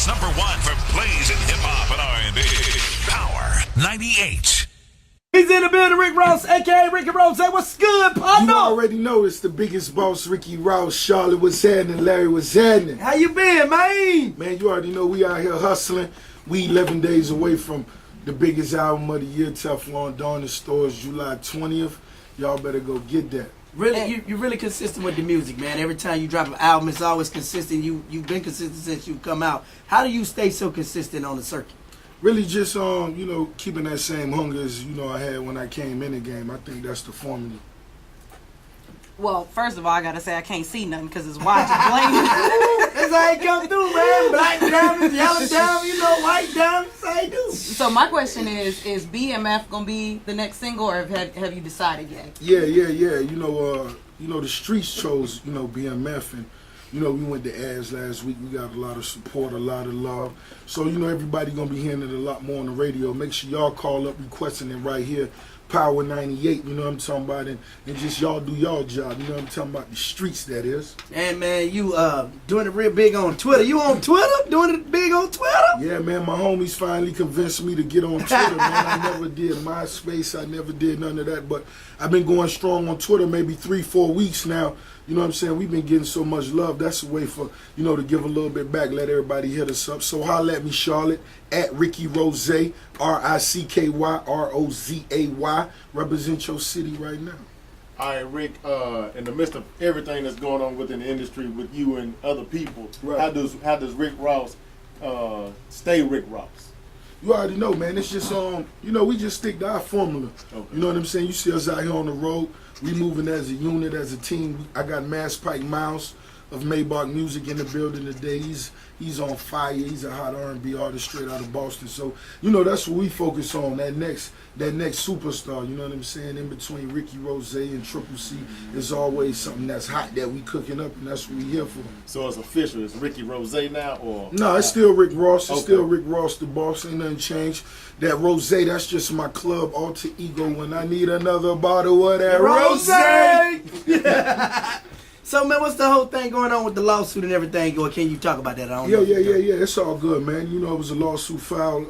#1 for plays in hip-hop and R&B. Power 98. He's in the building, Rick Ross, a.k.a. Ricky Rose. What's good, partner? You already know it's the biggest boss, Ricky Ross. Charlotte, what's happening? Larry, what's happening? How you been, man? Man, you already know we out here hustling. We 11 days away from the biggest album of the year, Teflon Don, in stores July 20th. Y'all better go get that. Really, you're really consistent with the music, man. Every time you drop an album, it's always consistent. You've been consistent since you come out. How do you stay so consistent on the circuit? Really just, keeping that same hunger as, I had when I came in the game. I think that's the formula. Well, first of all, I gotta say I can't see nothing because it's watch and bling. That's how it come through, man. Black diamonds, yellow diamonds, white diamonds, that's how you do. So my question is BMF gonna be the next single, or have you decided yet? Yeah. The streets chose, BMF, and we went to ads last week. We got a lot of support, a lot of love. So, everybody going to be hearing it a lot more on the radio. Make sure y'all call up requesting it right here. Power 98, you know what I'm talking about? And just y'all do y'all job. You know what I'm talking about? The streets, that is. And, man, you doing it real big on Twitter. You on Twitter? Doing it big on Twitter? Yeah, man. My homies finally convinced me to get on Twitter, man. I never did MySpace. I never did none of that. But I've been going strong on Twitter maybe 3-4 weeks now. You know what I'm saying? We've been getting so much love. That's a way for, to give a little bit back, let everybody hit us up. So holla at me, Charlotte, at Ricky Rose, RICKYROZAY. Represent your city right now. All right, Rick, in the midst of everything that's going on within the industry with you and other people, right, how does Rick Ross stay Rick Ross? You already know, man. It's just, we just stick to our formula. Okay. You know what I'm saying? You see us out here on the road. We moving as a unit, as a team. I got Mass Pike Miles of Maybach Music in the building today. He's on fire. He's a hot R&B artist straight out of Boston. So, that's what we focus on, that next superstar. You know what I'm saying? In between Ricky Rose and Triple C, there's always something that's hot that we cooking up, and that's what we here for. So it's official. It's Ricky Rose now, or? No, it's still Rick Ross. It's okay. still Rick Ross, the boss. Ain't nothing changed. That Rose, that's just my club alter ego when I need another bottle of that Rose. So, man, what's the whole thing going on with the lawsuit and everything? Or can you talk about that? I don't know. Yeah. It's all good, man. It was a lawsuit filed,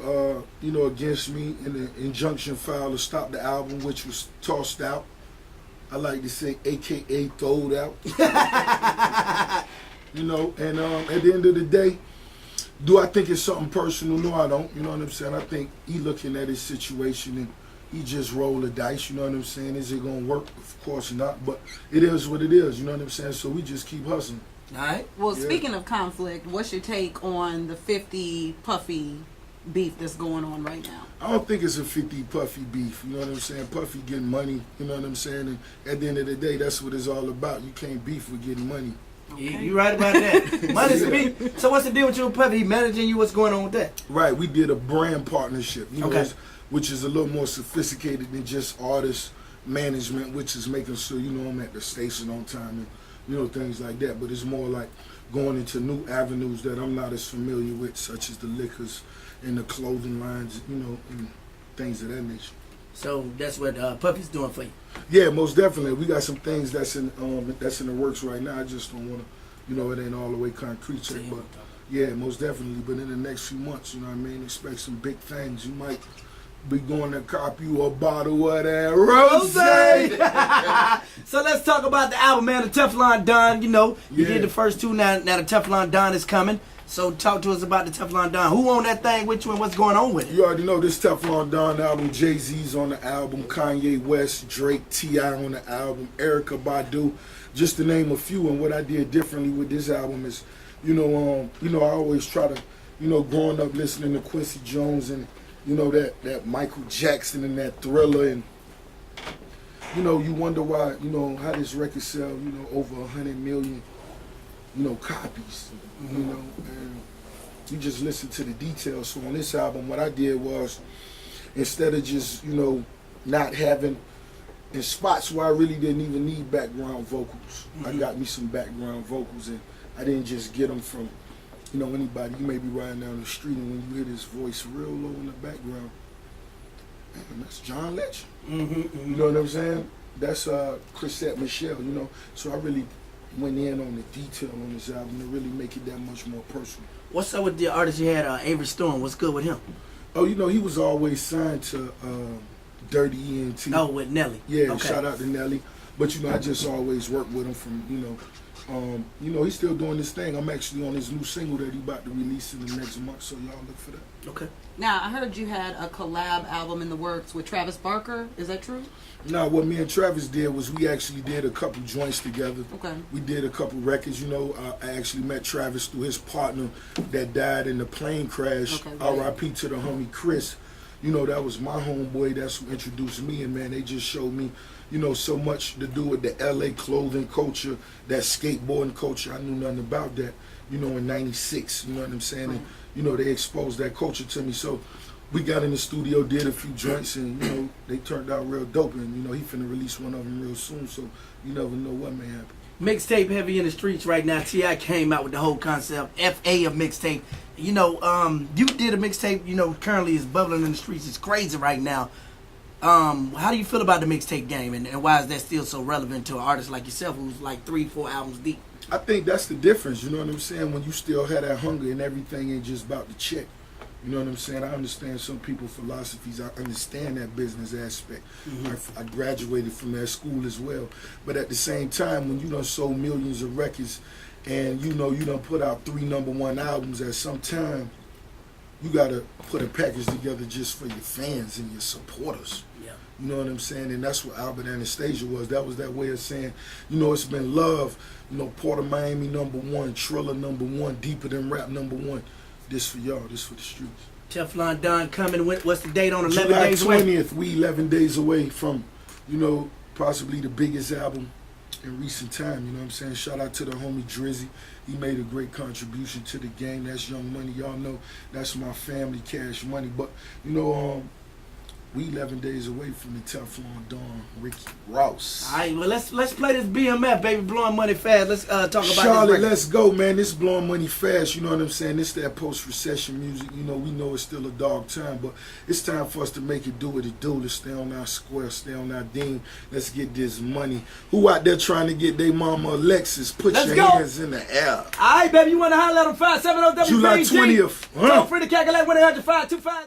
against me, and an injunction filed to stop the album, which was tossed out. I like to say, AKA throwed out. And at the end of the day, do I think it's something personal? No, I don't. You know what I'm saying? I think he looking at his situation and he just roll the dice. You know what I'm saying? Is it going to work? Of course not. But it is what it is. You know what I'm saying? So we just keep hustling. All right. Well, speaking of conflict, what's your take on the 50 Puffy beef that's going on right now? I don't think it's a 50 Puffy beef. You know what I'm saying? Puffy getting money. You know what I'm saying? And at the end of the day, that's what it's all about. You can't beef with getting money. Okay. You right about that. Money's beef. So what's the deal with you and Puffy? He managing you? What's going on with that? Right. We did a brand partnership. Okay. Which is a little more sophisticated than just artist management, which is making sure, I'm at the station on time and, things like that. But it's more like going into new avenues that I'm not as familiar with, such as the liquors and the clothing lines, and things of that nature. So that's what Puffy's doing for you? Yeah, most definitely. We got some things that's in the works right now. I just don't want to, it ain't all the way concrete yet. But yeah, most definitely. But in the next few months, expect some big things. You might be going to cop you a bottle of that Rose. So let's talk about the album, man. The Teflon Don. You did the first two. Now the Teflon Don is coming. So talk to us about the Teflon Don. Who on that thing with you and what's going on with it? You already know this Teflon Don album. Jay-Z's on the album. Kanye West, Drake, T.I. on the album. Erykah Badu, just to name a few. And what I did differently with this album is, I always try to, growing up listening to Quincy Jones and that Michael Jackson and that Thriller, and you wonder why, how this record sell, over 100 million, copies, and you just listen to the details. So on this album, what I did was, instead of just, not having, in spots where I really didn't even need background vocals, I got me some background vocals, and I didn't just get them from anybody. You may be riding down the street and when you hear this voice real low in the background, man, that's John Legend. You know what I'm saying? That's Chrisette Michelle, So I really went in on the detail on this album to really make it that much more personal. What's up with the artist you had, Avery Storm? What's good with him? Oh, you know, he was always signed to Dirty ENT. Oh, with Nelly. Yeah, Okay. shout out to Nelly. But you know, I just always work with him from, he's still doing this thing. I'm actually on his new single that he about to release in the next month, so y'all look for that. Okay. Now, I heard you had a collab album in the works with Travis Barker. Is that true? Now, what me and Travis did was we actually did a couple joints together. Okay. We did a couple records. You know, I actually met Travis through his partner that died in the plane crash. Okay, right. R.I.P. to the homie Chris. You know, that was my homeboy. That's who introduced me. And, man, they just showed me, so much to do with the L.A. clothing culture, that skateboarding culture. I knew nothing about that, in 96. You know what I'm saying? Right. And, they exposed that culture to me. So we got in the studio, did a few joints, and, they turned out real dope. And, he finna release one of them real soon. So you never know what may happen. Mixtape heavy in the streets right now. T.I. came out with the whole concept, F.A. of mixtape. You did a mixtape, currently is bubbling in the streets. It's crazy right now. How do you feel about the mixtape game, and why is that still so relevant to an artist like yourself who's like 3-4 albums deep? I think that's the difference, you know what I'm saying? When you still have that hunger and everything ain't just about the check. You know what I'm saying? I understand some people's philosophies. I understand that business aspect. Mm-hmm. I graduated from that school as well. But at the same time, when you done sold millions of records and you done put out 3 #1 albums, at some time you gotta put a package together just for your fans and your supporters. Yeah. You know what I'm saying? And that's what Albert Anastasia was. That was that way of saying, it's been love. Port of Miami #1, Triller #1, Deeper Than Rap #1. This for y'all, this for the streets. Teflon Don coming. What's the date on 11 July days away? 20th, we 11 days away from, possibly the biggest album in recent time. You know what I'm saying? Shout out to the homie Drizzy. He made a great contribution to the game. That's Young Money. Y'all know that's my family, Cash Money. But, we 11 days away from the Teflon Don, Ricky Ross. All right, well, let's play this BMF, baby, blowing money fast. Let's talk about Charlotte, this. let's go, man. This blowing money fast. You know what I'm saying? This that post-recession music. We know it's still a dog time, but it's time for us to make it do what it do. Let's stay on our square, stay on our dean. Let's get this money. Who out there trying to get their mama Alexis? Put Let's your go. hands in the air. All right, baby, you want to holler at them 570 July 20th. Feel free to calculate 100 525.